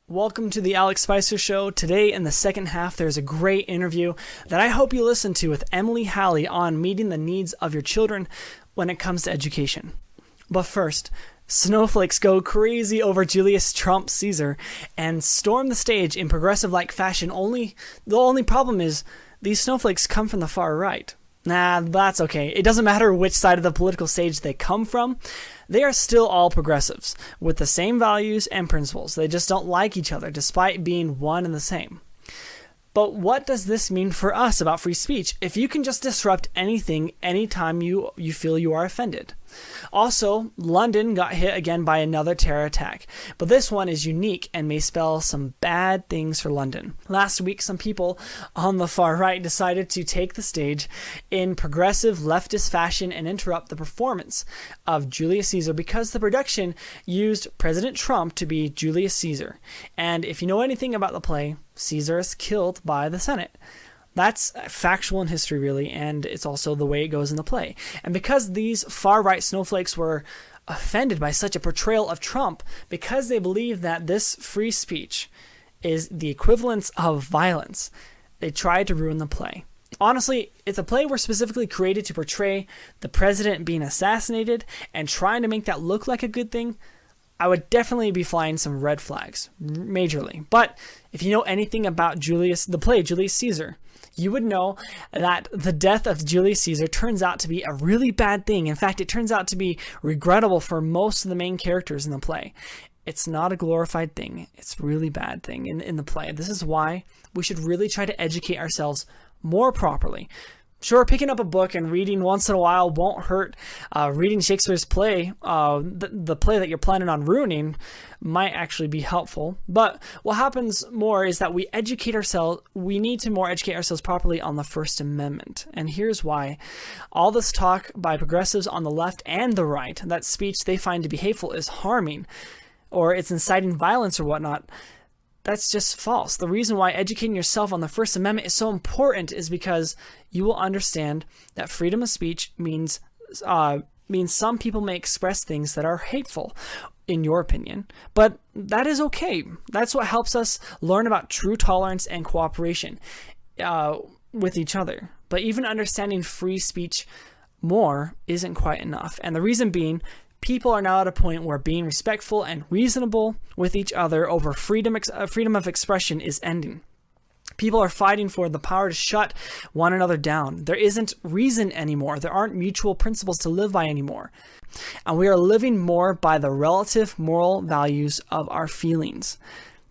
Welcome to the Alex Spicer Show. Today in the second half, there's a great interview that I hope you listen to with Emily Halley on meeting the needs of your children when it comes to education. But first, Snowflakes go crazy over Julius Trump Caesar and storm the stage in progressive-like fashion. The only problem is these snowflakes come from the far right. Nah, that's okay. It doesn't matter which side of the political stage they come from. They are still all progressives with the same values and principles. They just don't like each other despite being one and the same. But what does this mean for us about free speech if you can just disrupt anything anytime you feel you are offended? Also, London got hit again by another terror attack, but this one is unique and may spell some bad things for London. Last week, some people on the far right decided to take the stage in progressive leftist fashion and interrupt the performance of Julius Caesar because the production used President Trump to be Julius Caesar. And if you know anything about the play, Caesar is killed by the Senate. That's factual in history, really, and it's also the way it goes in the play. And because these far-right snowflakes were offended by such a portrayal of Trump, because they believe that this free speech is the equivalence of violence, they tried to ruin the play. Honestly, if the play were specifically created to portray the president being assassinated and trying to make that look like a good thing, I would definitely be flying some red flags, majorly. But if you know anything about the play Julius Caesar, you would know that the death of Julius Caesar turns out to be a really bad thing. In fact, it turns out to be regrettable for most of the main characters in the play. It's not a glorified thing. It's a really bad thing in the play. This is why we should really try to educate ourselves more properly. Sure, picking up a book and reading once in a while won't hurt. Reading Shakespeare's play, the play that you're planning on ruining, might actually be helpful. But what happens more is that we educate ourselves. We need to more educate ourselves properly on the First Amendment. And here's why. All this talk by progressives on the left and the right, that speech they find to be hateful is harming, or it's inciting violence or whatnot, that's just false. The reason why educating yourself on the First Amendment is so important is because you will understand that freedom of speech means some people may express things that are hateful, in your opinion, but that is okay. That's what helps us learn about true tolerance and cooperation with each other. But even understanding free speech more isn't quite enough. And the reason being, people are now at a point where being respectful and reasonable with each other over freedom of expression is ending. People are fighting for the power to shut one another down. There isn't reason anymore. There aren't mutual principles to live by anymore. And we are living more by the relative moral values of our feelings.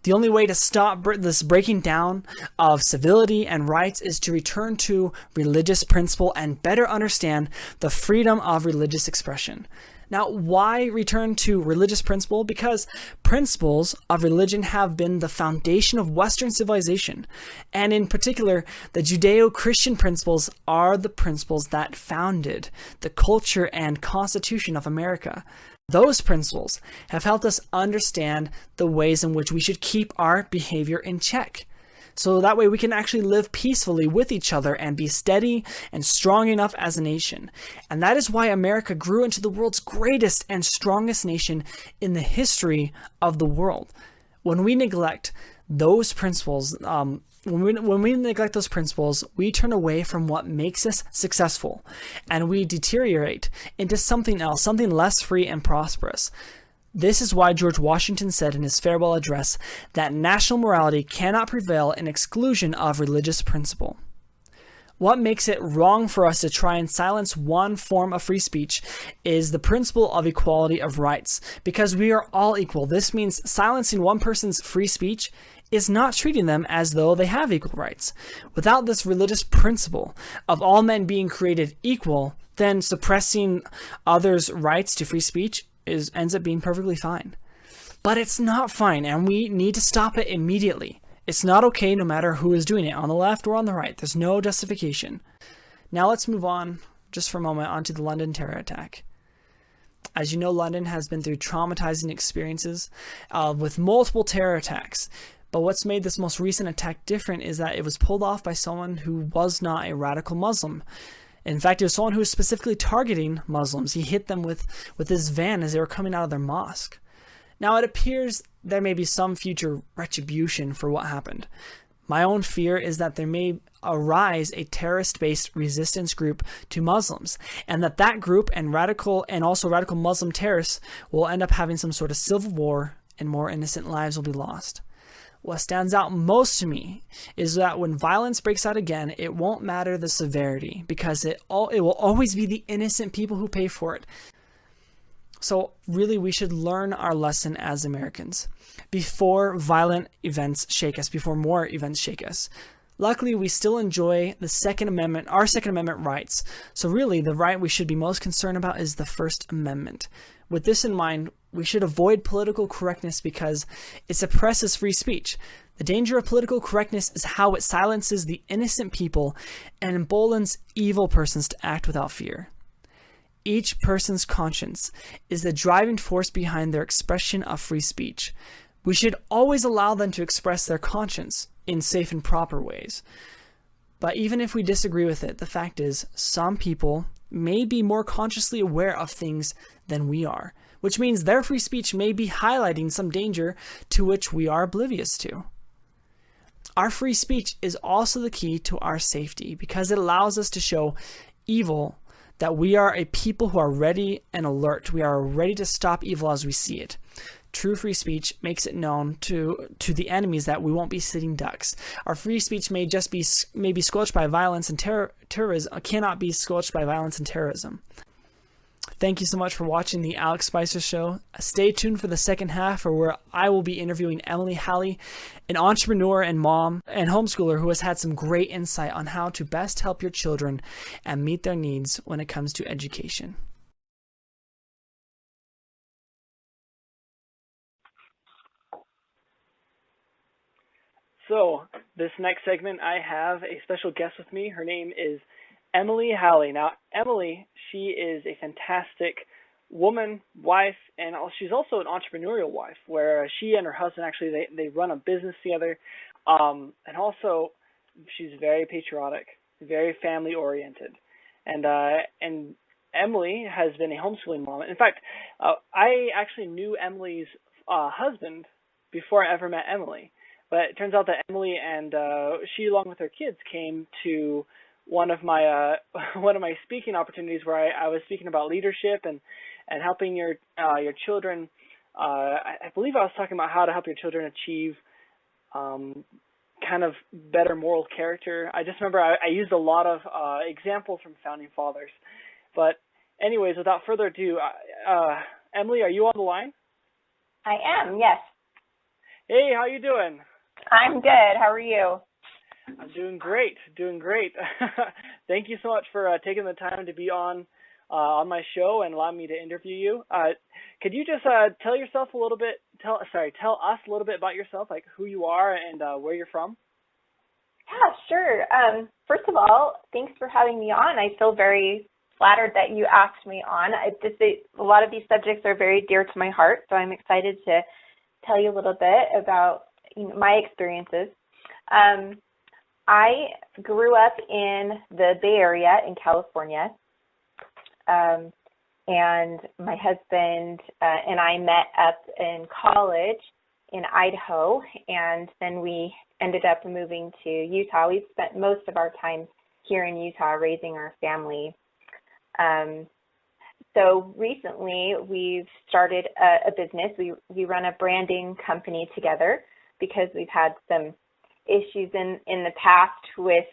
The only way to stop this breaking down of civility and rights is to return to religious principle and better understand the freedom of religious expression. Now, why return to religious principle? Because principles of religion have been the foundation of Western civilization. And in particular, the Judeo-Christian principles are the principles that founded the culture and constitution of America. Those principles have helped us understand the ways in which we should keep our behavior in check. So that way we can actually live peacefully with each other and be steady and strong enough as a nation. And that is why America grew into the world's greatest and strongest nation in the history of the world. When we neglect those principles, when we neglect those principles, we turn away from what makes us successful, and we deteriorate into something else, something less free and prosperous. This is why George Washington said in his farewell address that national morality cannot prevail in exclusion of religious principle. What makes it wrong for us to try and silence one form of free speech is the principle of equality of rights. Because we are all equal, this means silencing one person's free speech is not treating them as though they have equal rights. Without this religious principle of all men being created equal, then suppressing others' rights to free speech ends up being perfectly fine. But it's not fine, and we need to stop it immediately. It's not okay no matter who is doing it, on the left or on the right. There's no justification. Now let's move on, just for a moment, onto the London terror attack. As you know, London has been through traumatizing experiences with multiple terror attacks. But what's made this most recent attack different is that it was pulled off by someone who was not a radical Muslim. In fact, it was someone who was specifically targeting Muslims. He hit them with his van as they were coming out of their mosque. Now, it appears there may be some future retribution for what happened. My own fear is that there may arise a terrorist-based resistance group to Muslims, and that group and radical Muslim terrorists will end up having some sort of civil war, and more innocent lives will be lost. What stands out most to me is that when violence breaks out again, it won't matter the severity, because it will always be the innocent people who pay for it. So really, we should learn our lesson as Americans before violent events shake us, before more events shake us. Luckily, we still enjoy our Second Amendment rights. So really, the right we should be most concerned about is the First Amendment. With this in mind, we should avoid political correctness because it suppresses free speech. The danger of political correctness is how it silences the innocent people and emboldens evil persons to act without fear. Each person's conscience is the driving force behind their expression of free speech. We should always allow them to express their conscience in safe and proper ways. But even if we disagree with it, the fact is, some people may be more consciously aware of things than we are, which means their free speech may be highlighting some danger to which we are oblivious to. Our free speech is also the key to our safety because it allows us to show evil that we are a people who are ready and alert. We are ready to stop evil as we see it. True free speech makes it known to the enemies that we won't be sitting ducks. Our free speech may be squelched by violence and terrorism. Cannot be squelched by violence and terrorism. Thank you so much for watching the Alex Spicer Show. Stay tuned for the second half, where I will be interviewing Emily Halley, an entrepreneur and mom and homeschooler who has had some great insight on how to best help your children and meet their needs when it comes to education. So, this next segment, I have a special guest with me. Her name is Emily Halley. Now, Emily, she is a fantastic woman, wife, and she's also an entrepreneurial wife, where she and her husband actually they run a business together, and also she's very patriotic, very family oriented, and Emily has been a homeschooling mom. In fact, I actually knew Emily's husband before I ever met Emily, but it turns out that Emily and she, along with her kids, came to one of my speaking opportunities where I was speaking about leadership and helping your children. I believe I was talking about how to help your children achieve kind of better moral character. I just remember I used a lot of examples from founding fathers. But anyways, without further ado, Emily, are you on the line? I am, yes. Hey, how you doing? I'm good. How are you? I'm doing great. Thank you so much for taking the time to be on my show and allowing me to interview you. Could you just tell us a little bit about yourself, like who you are and where you're from? Yeah, sure. First of all, thanks for having me on. I feel very flattered that you asked me on. A lot of these subjects are very dear to my heart, so I'm excited to tell you a little bit about my experiences. I grew up in the Bay Area in California, and my husband and I met up in college in Idaho, and then we ended up moving to Utah. We've spent most of our time here in Utah raising our family. So recently we've started a business. We run a branding company together because we've had some issues in the past with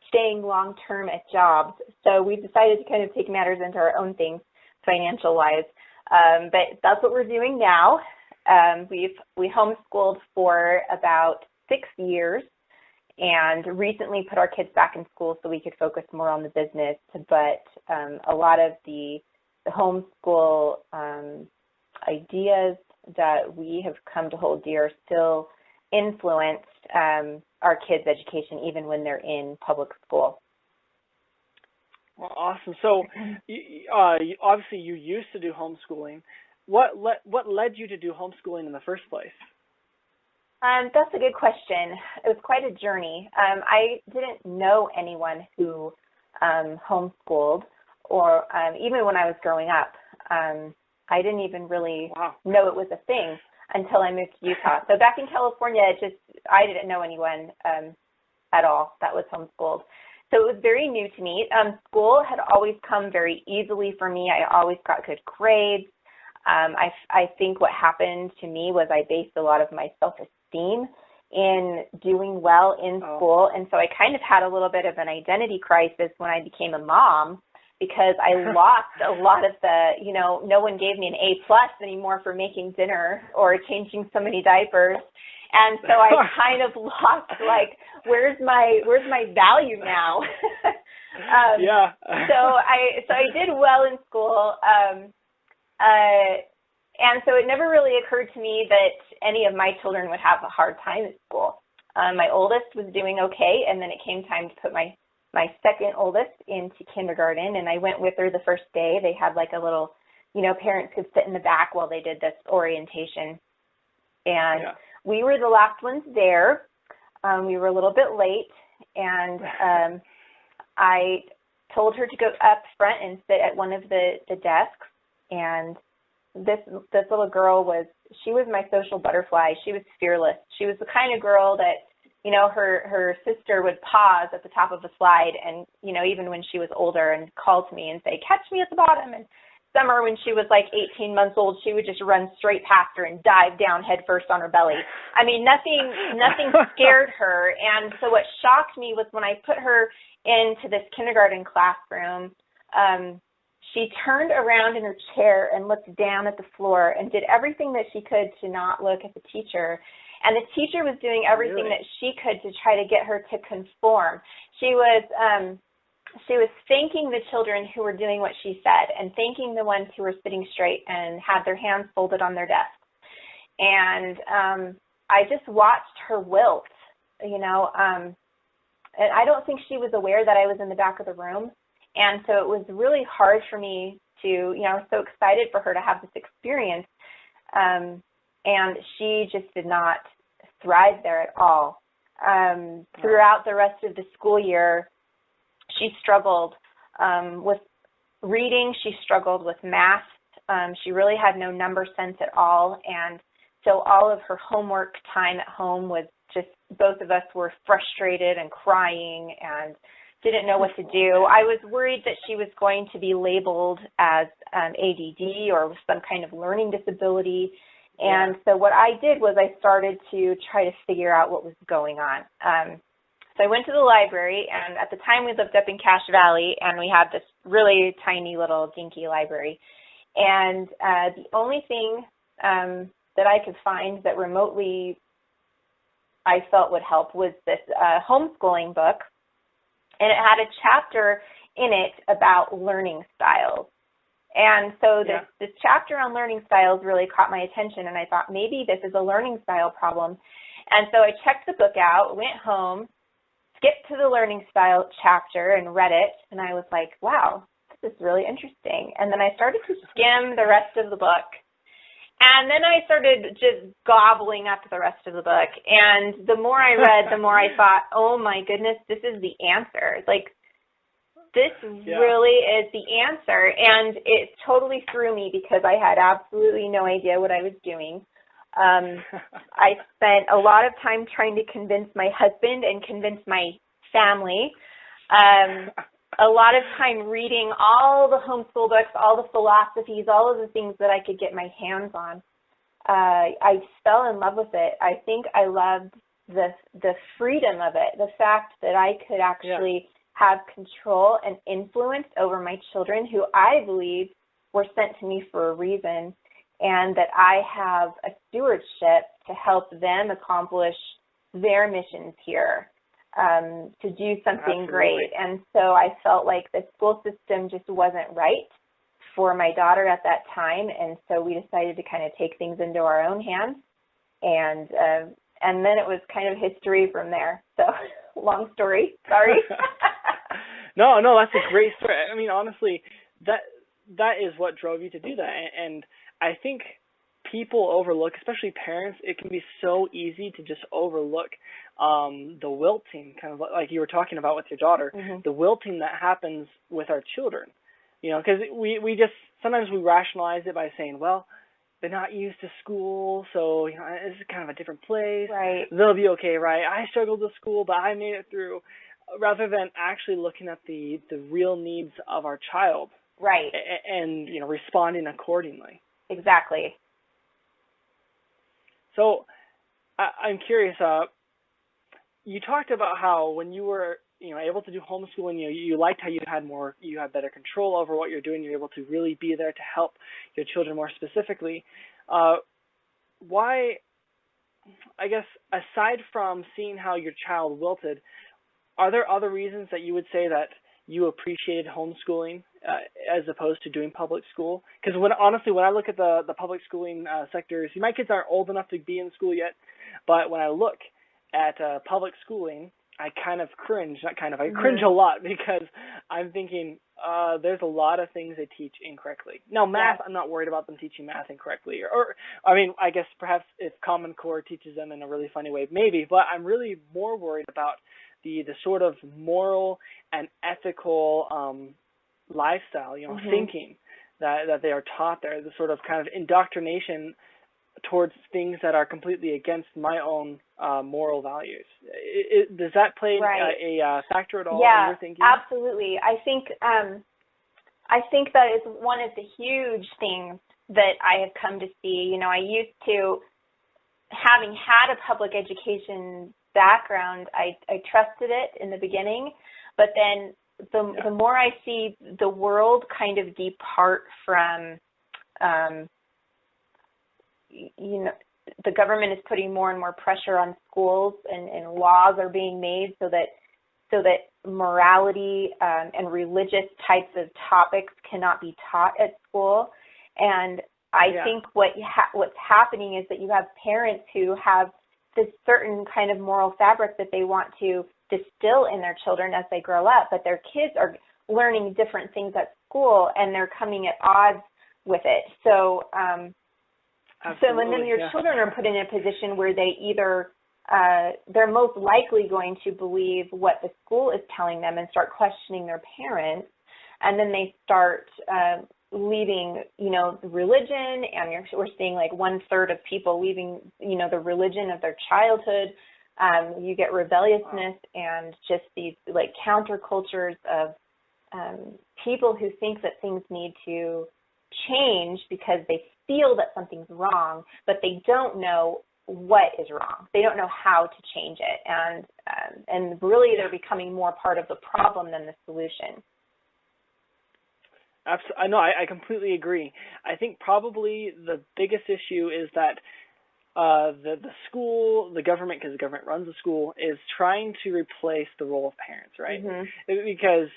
staying long-term at jobs. So we've decided to kind of take matters into our own things, financial-wise. But that's what we're doing now. We homeschooled for about 6 years and recently put our kids back in school so we could focus more on the business. But a lot of the homeschool ideas that we have come to hold dear still influenced our kids' education even when they're in public school. Well, awesome. So obviously you used to do homeschooling. What led you to do homeschooling in the first place? That's a good question. It was quite a journey. I didn't know anyone who homeschooled, or even when I was growing up. I didn't even really know it was a thing. until I moved to Utah. So back in California, I didn't know anyone at all that was homeschooled. So it was very new to me. School had always come very easily for me. I always got good grades. I think what happened to me was I based a lot of my self-esteem in doing well in school. And so I kind of had a little bit of an identity crisis when I became a mom, because I lost a lot of no one gave me an A+ anymore for making dinner or changing so many diapers. And so I kind of lost, where's my value now? So I did well in school. And so it never really occurred to me that any of my children would have a hard time at school. My oldest was doing okay, and then it came time to put my second oldest into kindergarten, and I went with her the first day. They had a little, parents could sit in the back while they did this orientation. And we were the last ones there. We were a little bit late, and I told her to go up front and sit at one of the desks. And this little girl was my social butterfly. She was fearless. She was the kind of girl that, her sister would pause at the top of a slide and, even when she was older, and call to me and say, catch me at the bottom. And Summer, when she was 18 months old, she would just run straight past her and dive down head first on her belly. I mean, nothing scared her. And so what shocked me was when I put her into this kindergarten classroom, she turned around in her chair and looked down at the floor and did everything that she could to not look at the teacher. And the teacher was doing everything that she could to try to get her to conform. She was thanking the children who were doing what she said, and thanking the ones who were sitting straight and had their hands folded on their desks. And I just watched her wilt, and I don't think she was aware that I was in the back of the room. And so it was really hard for me to, I was so excited for her to have this experience. And she just did not thrive there at all. Throughout the rest of the school year, she struggled with reading. She struggled with math. She really had no number sense at all. And so all of her homework time at home was just, both of us were frustrated and crying and didn't know what to do. I was worried that she was going to be labeled as ADD or with some kind of learning disability. And so what I did was I started to try to figure out what was going on. So I went to the library, and at the time we lived up in Cache Valley, and we had this really tiny little dinky library. And the only thing that I could find that remotely I felt would help was this homeschooling book. And it had a chapter in it about learning styles. And so this chapter on learning styles really caught my attention, and I thought maybe this is a learning style problem. And so I checked the book out, went home, skipped to the learning style chapter and read it, and I was like, wow, this is really interesting. And then I started to skim the rest of the book. And then I started just gobbling up the rest of the book. And the more I read, the more I thought, oh my goodness, this is the answer. This really is the answer. And it totally threw me because I had absolutely no idea what I was doing. I spent a lot of time trying to convince my husband and convince my family. A lot of time reading all the homeschool books, all the philosophies, all of the things that I could get my hands on. I fell in love with it. I think I loved the freedom of it, the fact that I could actually have control and influence over my children, who I believe were sent to me for a reason, and that I have a stewardship to help them accomplish their missions here. To do something great. And so I felt like the school system just wasn't right for my daughter at that time, and so we decided to kind of take things into our own hands, and then it was kind of history from there. So long story, sorry. No, that's a great story. I mean, honestly, that is what drove you to do that, and I think people overlook, especially parents, it can be so easy to just overlook the wilting, kind of like you were talking about with your daughter, the wilting that happens with our children, because we just, sometimes we rationalize it by saying, well, they're not used to school, so this is kind of a different place. Right. They'll be okay, right? I struggled with school, but I made it through. Rather than actually looking at the real needs of our child, right, and responding accordingly. Exactly. So, I'm curious. You talked about how when you were able to do homeschooling, you liked how you had better control over what you're doing. You're able to really be there to help your children more specifically. Why? I guess aside from seeing how your child wilted, are there other reasons that you would say that you appreciated homeschooling as opposed to doing public school? Because when I look at the public schooling sector, my kids aren't old enough to be in school yet, but when I look at public schooling, I kind of cringe. I cringe a lot because I'm thinking there's a lot of things they teach incorrectly. Now, math, I'm not worried about them teaching math incorrectly. Or I guess perhaps if Common Core teaches them in a really funny way, maybe. But I'm really more worried about the sort of moral and ethical lifestyle, thinking that they are taught there, the sort of kind of indoctrination towards things that are completely against my own moral values. Does that play a factor at all in your thinking? Yeah, absolutely. I think that is one of the huge things that I have come to see. I used to, having had a public education background, I trusted it in the beginning, but then the more I see the world kind of depart from, the government is putting more and more pressure on schools, and laws are being made so that morality and religious types of topics cannot be taught at school. And I think what's happening is that you have parents who have this certain kind of moral fabric that they want to distill in their children as they grow up, but their kids are learning different things at school and they're coming at odds with it. So when then your children are put in a position where they either they're most likely going to believe what the school is telling them and start questioning their parents, and then they start leaving, religion, and we're seeing like 1/3 of people leaving, the religion of their childhood. You get rebelliousness and just these like countercultures of people who think that things need to change because they feel that something's wrong, but they don't know what is wrong. They don't know how to change it, and really they're becoming more part of the problem than the solution. Absolutely. No, I completely agree. I think probably the biggest issue is that the school, the government, because the government runs the school, is trying to replace the role of parents, right? Mm-hmm. Because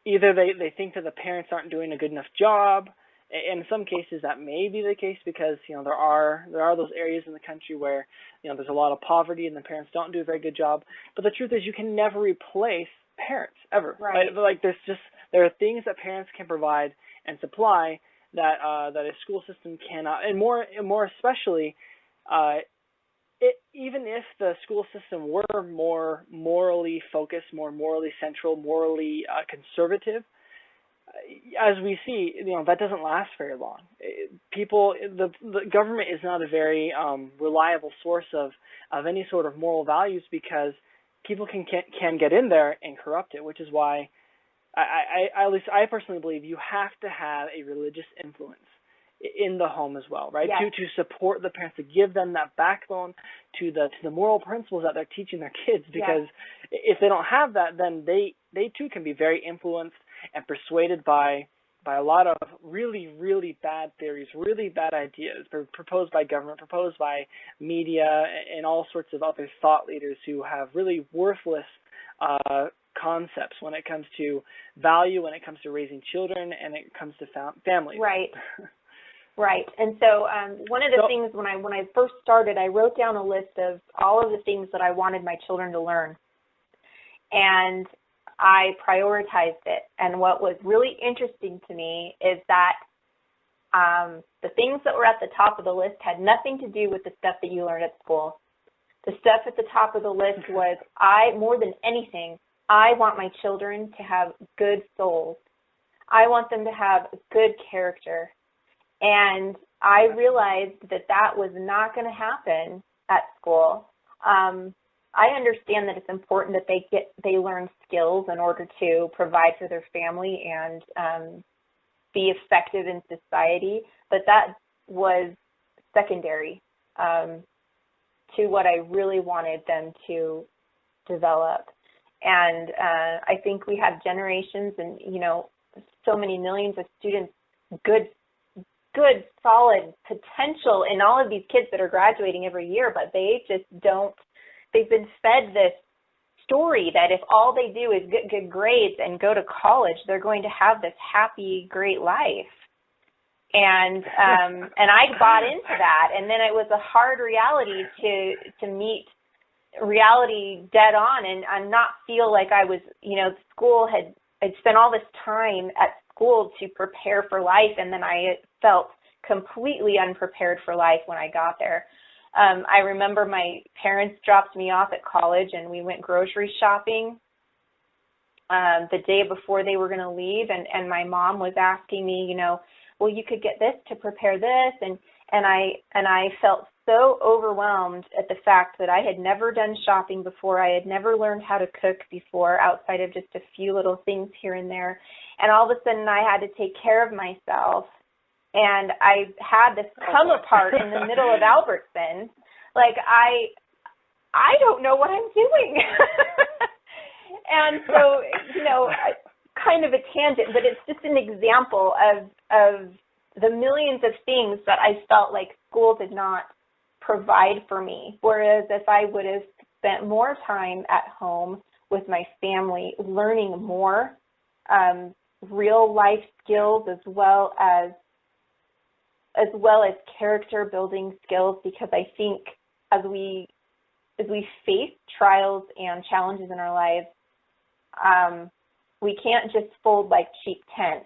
either they think that the parents aren't doing a good enough job. In some cases, that may be the case because there are those areas in the country where there's a lot of poverty and the parents don't do a very good job. But the truth is, you can never replace parents ever. Right. Like there are things that parents can provide and supply that a school system cannot, and more especially, even if the school system were more morally focused, more morally central, morally conservative. As we see, that doesn't last very long. The government is not a very reliable source of any sort of moral values because people can get in there and corrupt it, which is why at least I personally believe you have to have a religious influence in the home as well, right? Yes. To support the parents, to give them that backbone to the moral principles that they're teaching their kids, because if they don't have that, then they too can be very influenced and persuaded by a lot of really, really bad theories, really bad ideas proposed by government, proposed by media, and all sorts of other thought leaders who have really worthless concepts when it comes to value, when it comes to raising children, and it comes to families. Right. Right. And so one of the things when I first started, I wrote down a list of all of the things that I wanted my children to learn. And I prioritized it. And what was really interesting to me is that the things that were at the top of the list had nothing to do with the stuff that you learned at school. The stuff at the top of the list was, more than anything, I want my children to have good souls. I want them to have good character. And I realized that was not going to happen at school. I understand that it's important that they learn skills in order to provide for their family and be effective in society, but that was secondary to what I really wanted them to develop. And I think we have generations and, so many millions of students, good, solid potential in all of these kids that are graduating every year, but they just don't. They've been fed this story that if all they do is get good grades and go to college, they're going to have this happy, great life. And I bought into that, and then it was a hard reality to meet reality dead on and not feel like I was, I'd spent all this time at school to prepare for life, and then I felt completely unprepared for life when I got there. I remember my parents dropped me off at college, and we went grocery shopping the day before they were going to leave, and my mom was asking me, well, you could get this to prepare this, and I felt so overwhelmed at the fact that I had never done shopping before. I had never learned how to cook before outside of just a few little things here and there, and all of a sudden I had to take care of myself. And I had this come apart in the middle of Albertson. Like, I don't know what I'm doing. And so, kind of a tangent, but it's just an example of the millions of things that I felt like school did not provide for me. Whereas if I would have spent more time at home with my family, learning more real life skills as well as character building skills, because I think as we face trials and challenges in our lives, we can't just fold like cheap tent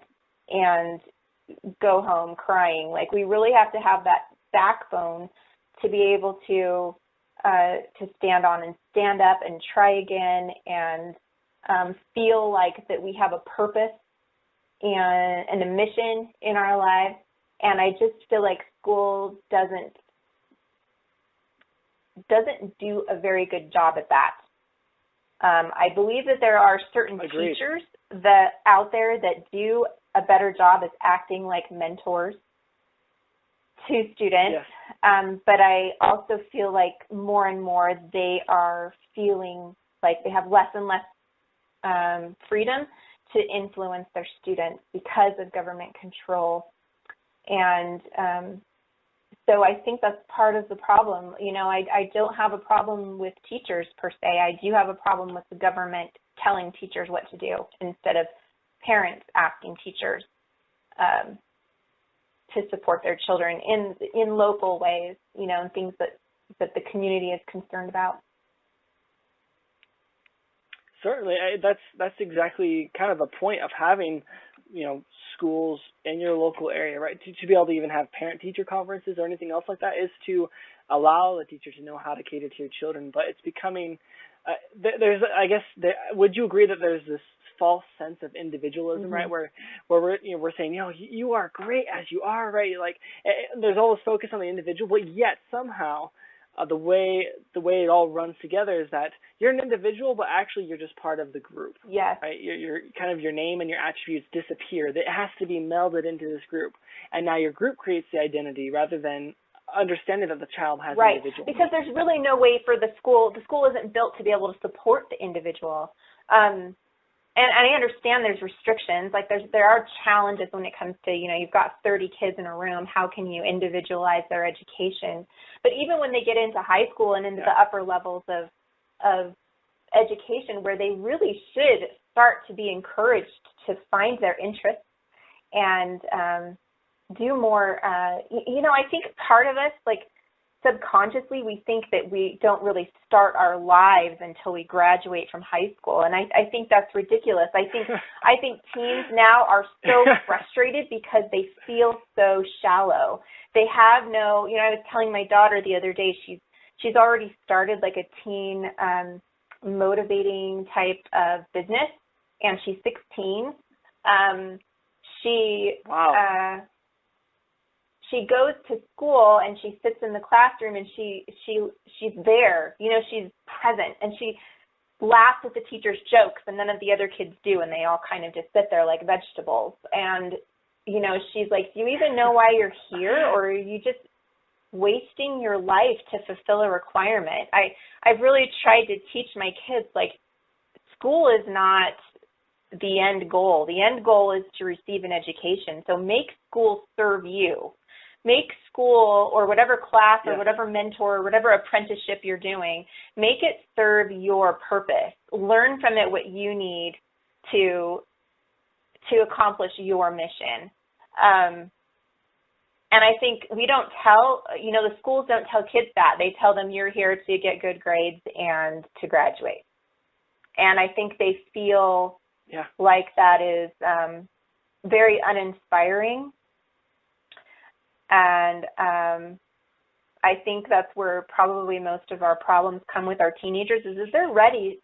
and go home crying. Like, we really have to have that backbone to be able to stand on and stand up and try again and feel like that we have a purpose and a mission in our lives. And I just feel like school doesn't do a very good job at that. I believe that there are certain Agreed. teachers that out there that do a better job as acting like mentors to students. Yes. But I also feel like more and more they are feeling like they have less and less freedom to influence their students because of government control. And so I think that's part of the problem. I don't have a problem with teachers per se. I do have a problem with the government telling teachers what to do instead of parents asking teachers to support their children in local ways, and things that the community is concerned about. Certainly, that's exactly kind of the point of having, schools in your local area, right? To be able to even have parent-teacher conferences or anything else like that is to allow the teacher to know how to cater to your children. But it's becoming, would you agree that there's this false sense of individualism, Mm-hmm. right? Where we're saying, you are great as you are, right? Like, there's all this focus on the individual, but yet somehow the way it all runs together is that you're an individual, but actually you're just part of the group. Yes. Right? Your kind of your name and your attributes disappear. It has to be melded into this group, and now your group creates the identity rather than understanding that the child has right. an individual. Because there's really no way for the school. The school isn't built to be able to support the individual. And I understand there's restrictions. Like, there are challenges when it comes to, you've got 30 kids in a room. How can you individualize their education? But even when they get into high school and into the upper levels of education, where they really should start to be encouraged to find their interests and do more, I think part of us, like, subconsciously, we think that we don't really start our lives until we graduate from high school, and I think that's ridiculous. I think teens now are so frustrated because they feel so shallow. They have no, I was telling my daughter the other day, she's already started like a teen motivating type of business, and she's 16. she goes to school and she sits in the classroom and she's there, she's present, and she laughs at the teacher's jokes, and none of the other kids do, and they all kind of just sit there like vegetables. And she's like, do you even know why you're here, or are you just wasting your life to fulfill a requirement? I've really tried to teach my kids, like, school is not the end goal. The end goal is to receive an education. So make school serve you. Make school, or whatever class or whatever mentor or whatever apprenticeship you're doing, make it serve your purpose. Learn from it what you need to accomplish your mission. And I think we don't tell, the schools don't tell kids that. They tell them you're here to get good grades and to graduate. And I think they feel like that is very uninspiring. And I think that's where probably most of our problems come with our teenagers is they're ready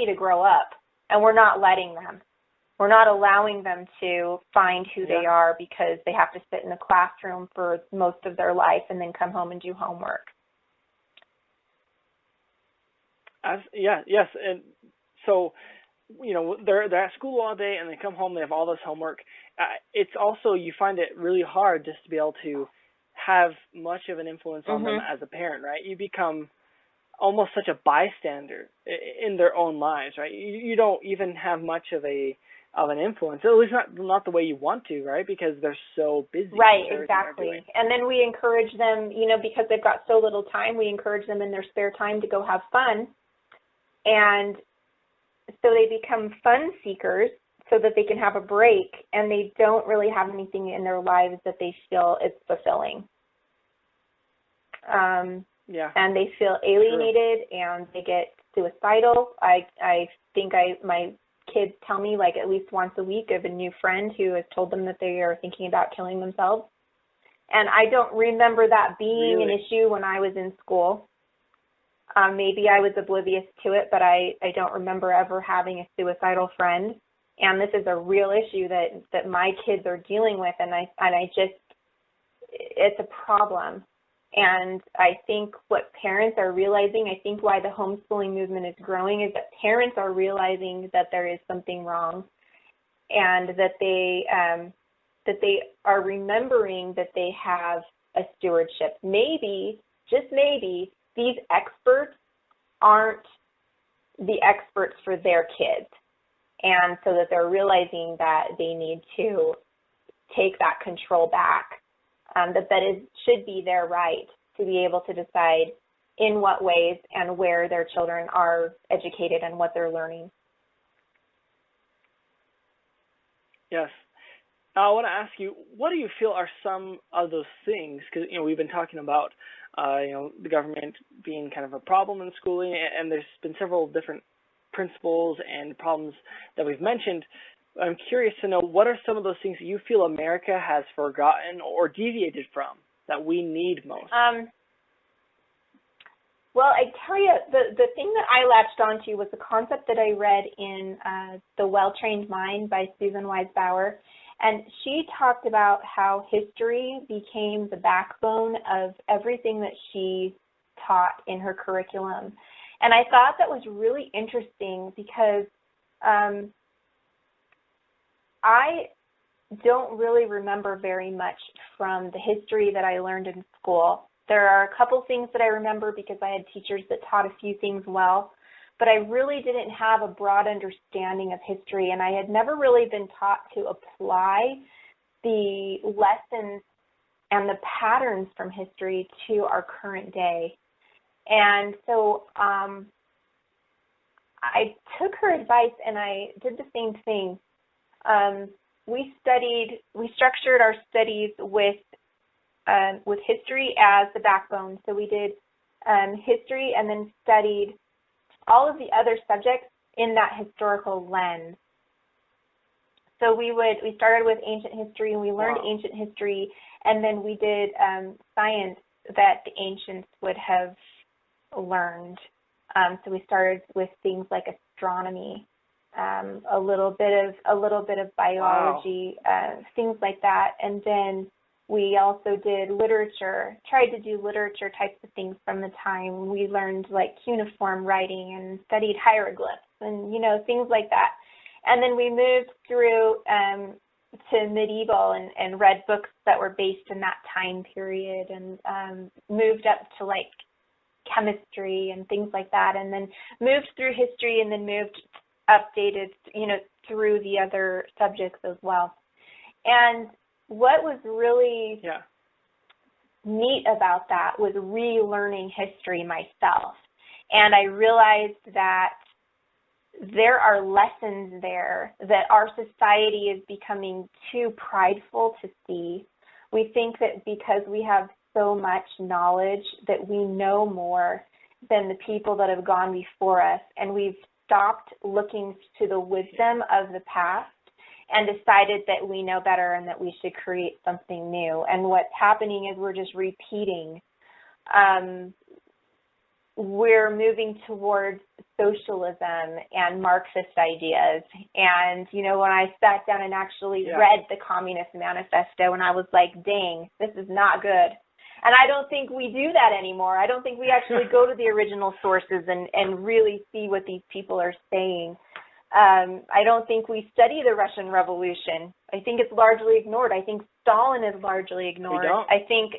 to grow up, and we're not letting them. We're not allowing them to find who they are because they have to sit in the classroom for most of their life and then come home and do homework. Yes. And so, they're at school all day and they come home, they have all this homework. It's also, you find it really hard just to be able to have much of an influence on them as a parent, right? You become almost such a bystander in their own lives, right? You don't even have much of an influence, at least not the way you want to, right? Because they're so busy. Right, exactly. And then we encourage them, because they've got so little time, we encourage them in their spare time to go have fun. And so they become fun seekers so that they can have a break, and they don't really have anything in their lives that they feel is fulfilling. And they feel alienated, and they get suicidal. I think my kids tell me, like, at least once a week of a new friend who has told them that they are thinking about killing themselves. And I don't remember that being an issue when I was in school. Maybe I was oblivious to it, but I don't remember ever having a suicidal friend. And this is a real issue that my kids are dealing with, and it's a problem. And I think what parents are realizing, I think why the homeschooling movement is growing, is that parents are realizing that there is something wrong, and that they are remembering that they have a stewardship. Maybe, just maybe, these experts aren't the experts for their kids. And so that they're realizing that they need to take that control back, that should be their right to be able to decide in what ways and where their children are educated and what they're learning. Yes. I want to ask you, what do you feel are some of those things? Because, we've been talking about, the government being kind of a problem in schooling, and there's been several different principles and problems that we've mentioned. I'm curious to know, what are some of those things that you feel America has forgotten or deviated from that we need most? Well, I tell you, the thing that I latched onto was the concept that I read in The Well-Trained Mind by Susan Wise Bauer. And she talked about how history became the backbone of everything that she taught in her curriculum. And I thought that was really interesting because I don't really remember very much from the history that I learned in school. There are a couple things that I remember because I had teachers that taught a few things well, but I really didn't have a broad understanding of history, and I had never really been taught to apply the lessons and the patterns from history to our current day. And so I took her advice and I did the same thing. We structured our studies with history as the backbone. So we did history and then studied all of the other subjects in that historical lens. So we started with ancient history, and we learned ancient history, and then we did science that the ancients would have learned. So we started with things like astronomy, a little bit of biology, things like that, and then We also did literature, tried to do literature types of things from the time. We learned like cuneiform writing and studied hieroglyphs and, things like that. And then we moved through to medieval and read books that were based in that time period, and moved up to like chemistry and things like that, and then moved through history, and then moved updated, through the other subjects as well. And what was really neat about that was relearning history myself. And I realized that there are lessons there that our society is becoming too prideful to see. We think that because we have so much knowledge that we know more than the people that have gone before us, and we've stopped looking to the wisdom of the past and decided that we know better and that we should create something new. And what's happening is we're just repeating. We're moving towards socialism and Marxist ideas. And, when I sat down and actually read the Communist Manifesto, and I was like, dang, this is not good. And I don't think we do that anymore. I don't think we actually go to the original sources and really see what these people are saying. I don't think we study the Russian Revolution. I think it's largely ignored. I think Stalin is largely ignored. I think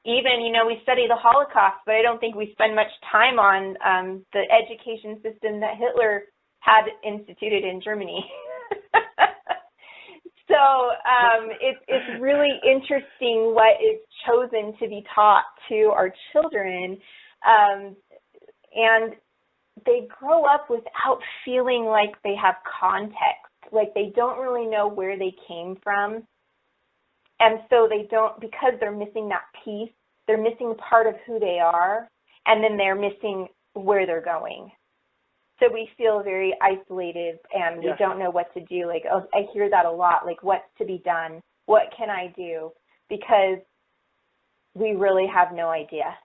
even, we study the Holocaust, but I don't think we spend much time on the education system that Hitler had instituted in Germany. So it's really interesting what is chosen to be taught to our children, and they grow up without feeling like they have context, like they don't really know where they came from, and so they don't, because they're missing that piece, they're missing part of who they are, and then they're missing where they're going. So we feel very isolated, and we don't know what to do. Like, I hear that a lot, like, what's to be done? What can I do? Because we really have no idea.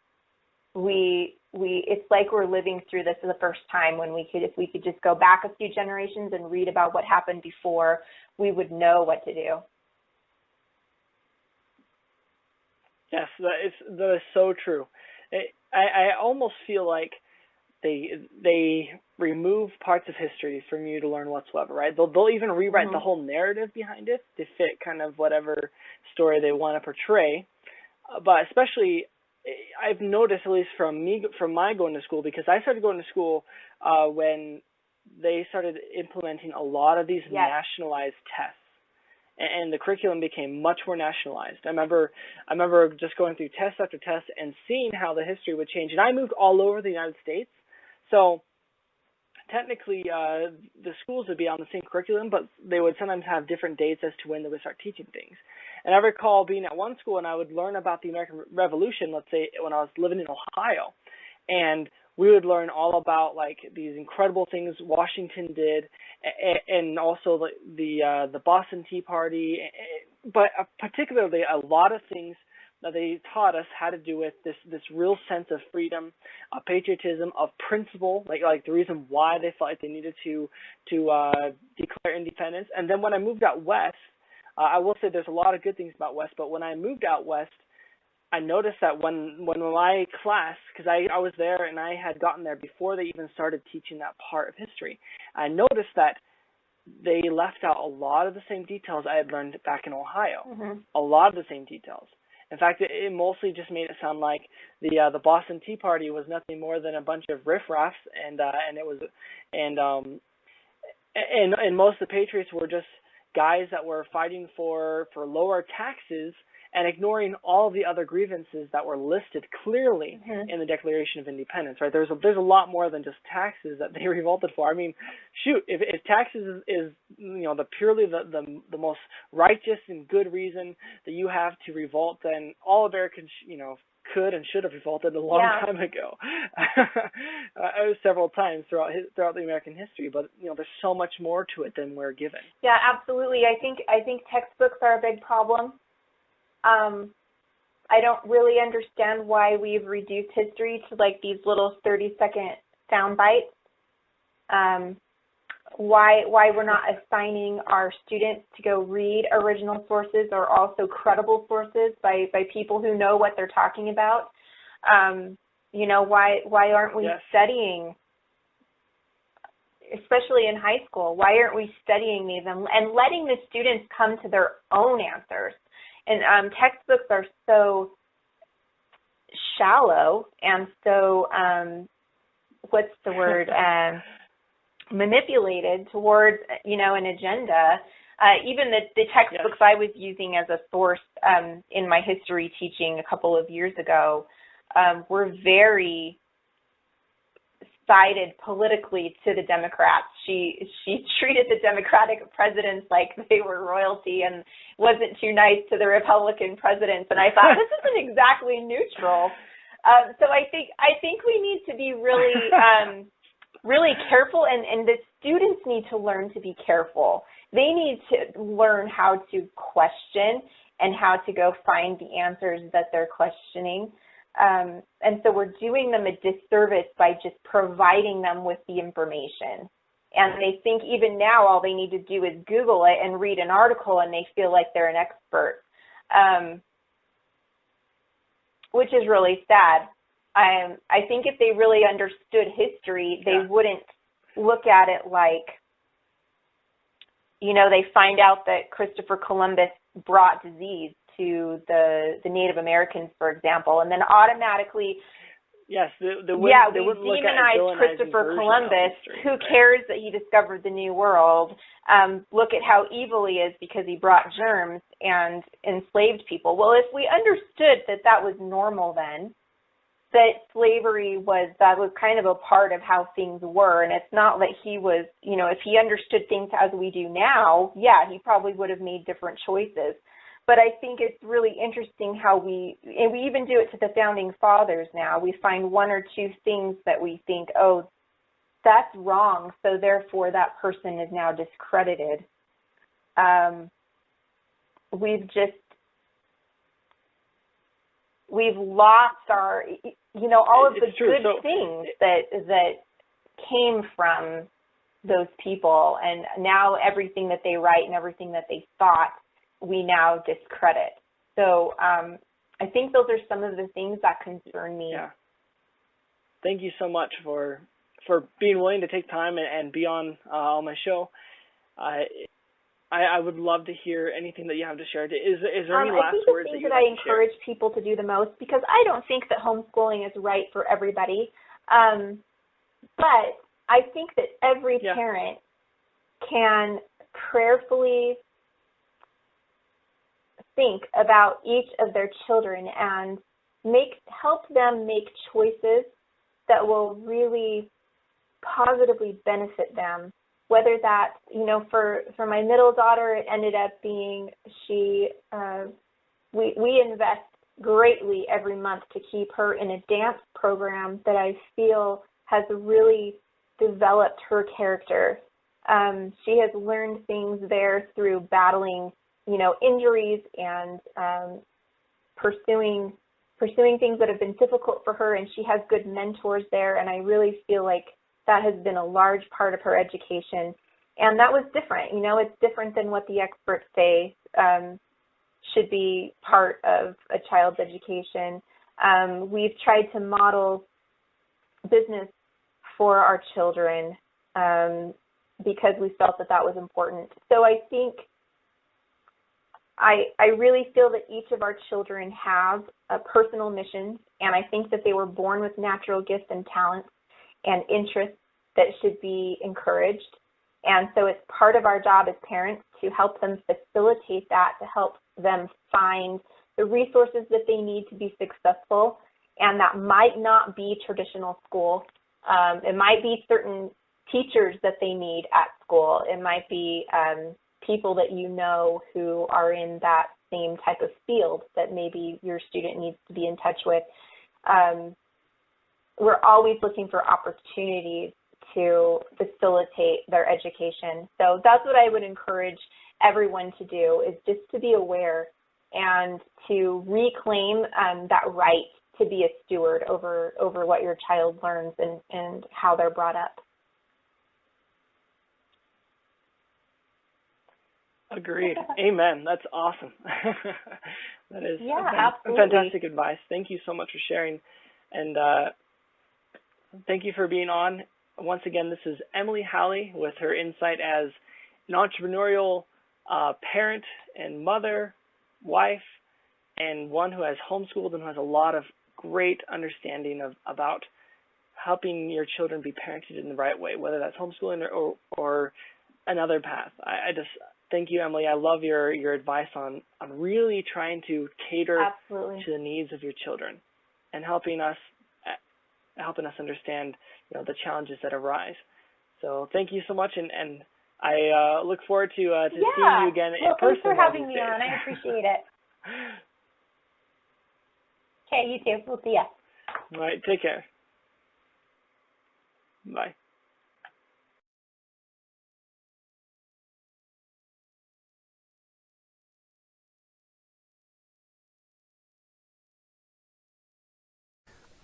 It's like we're living through this for the first time, when if we could just go back a few generations and read about what happened before, we would know what to do. Yes, that is so true. I almost feel like they remove parts of history from you to learn whatsoever, right? They'll even rewrite the whole narrative behind it to fit kind of whatever story they want to portray. But especially, I've noticed, at least from my going to school, because I started going to school when they started implementing a lot of these nationalized tests. And the curriculum became much more nationalized. I remember just going through test after test and seeing how the history would change. And I moved all over the United States, so technically the schools would be on the same curriculum, but they would sometimes have different dates as to when they would start teaching things. And I recall being at one school, and I would learn about the American Revolution, let's say when I was living in Ohio, and we would learn all about like these incredible things Washington did, and also the Boston Tea Party, but particularly a lot of things that they taught us had to do with this real sense of freedom, of patriotism, of principle, like the reason why they felt like they needed to declare independence. And then when I moved out west, I will say there's a lot of good things about west, but when I moved out west, I noticed that when my class, because I was there and I had gotten there before they even started teaching that part of history, I noticed that they left out a lot of the same details I had learned back in Ohio. A lot of the same details. In fact, it mostly just made it sound like the Boston Tea Party was nothing more than a bunch of riffraffs, and most of the patriots were just guys that were fighting for lower taxes and ignoring all the other grievances that were listed clearly in the Declaration of Independence. Right? There's a lot more than just taxes that they revolted for. I mean, shoot, if taxes is purely the most righteous and good reason that you have to revolt, then all Americans could and should have revolted a long time ago. Several times throughout the American history, but there's so much more to it than we're given. Yeah, absolutely. I think textbooks are a big problem. I don't really understand why we've reduced history to like these little 30-second sound bites. why we're not assigning our students to go read original sources or also credible sources by people who know what they're talking about. Why aren't we studying, especially in high school? Why aren't we studying these and letting the students come to their own answers? And textbooks are so shallow and so manipulated towards an agenda. Even the textbooks I was using as a source in my history teaching a couple of years ago were very sided politically to the Democrats. She treated the Democratic presidents like they were royalty and wasn't too nice to the Republican presidents. And I thought, this isn't exactly neutral. So I think we need to be really really careful, and the students need to learn to be careful. They need to learn how to question and how to go find the answers that they're questioning. And so we're doing them a disservice by just providing them with the information. And they think even now all they need to do is Google it and read an article and they feel like they're an expert, which is really sad. I think if they really understood history, they wouldn't look at it like, they find out that Christopher Columbus brought disease to the Native Americans, for example, and then automatically, we demonize Christopher Columbus. Who cares that he discovered the New World? Look at how evil he is because he brought germs and enslaved people. Well, if we understood that was normal then, that slavery was kind of a part of how things were, and it's not that he was, if he understood things as we do now, he probably would have made different choices. But I think it's really interesting how we even do it to the founding fathers now. We find one or two things that we think, oh, that's wrong, so therefore that person is now discredited. We've lost our, all of the good things that came from those people, and now everything that they write and everything that they thought, we now discredit. So I think those are some of the things that concern me. Yeah. Thank you so much for being willing to take time and be on my show. I would love to hear anything that you have to share. Is there any last words that you would like to share? I think the thing that I encourage people to do the most, because I don't think that homeschooling is right for everybody, but I think that every parent can prayerfully think about each of their children and help them make choices that will really positively benefit them. Whether that's, for my middle daughter, it ended up being we invest greatly every month to keep her in a dance program that I feel has really developed her character. She has learned things there through battling, injuries and pursuing things that have been difficult for her, and she has good mentors there, and I really feel like that has been a large part of her education. And that was different. It's different than what the experts say should be part of a child's education. We've tried to model business for our children because we felt that was important. So I think I really feel that each of our children have a personal mission, and I think that they were born with natural gifts and talents and interests that should be encouraged. And so it's part of our job as parents to help them facilitate that, to help them find the resources that they need to be successful. And that might not be traditional school. It might be certain teachers that they need at school. It might be people that who are in that same type of field that maybe your student needs to be in touch with. We're always looking for opportunities to facilitate their education. So that's what I would encourage everyone to do, is just to be aware and to reclaim that right to be a steward over what your child learns and how they're brought up. Agreed. Amen. That's awesome. That is absolutely. fantastic advice. Thank you so much for sharing. And thank you for being on. Once again, this is Emily Halley with her insight as an entrepreneurial parent and mother, wife, and one who has homeschooled and who has a lot of great understanding about helping your children be parented in the right way, whether that's homeschooling or another path. I just thank you, Emily. I love your advice on really trying to cater Absolutely. to the needs of your children and helping us understand the challenges that arise. So thank you so much, and I look forward to seeing you again in person. Thanks for having me on. I appreciate it. Okay, you too. We'll see ya. All right, take care. Bye.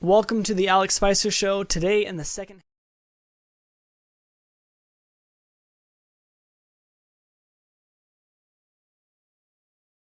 Welcome to the Alex Spicer Show. Today in the second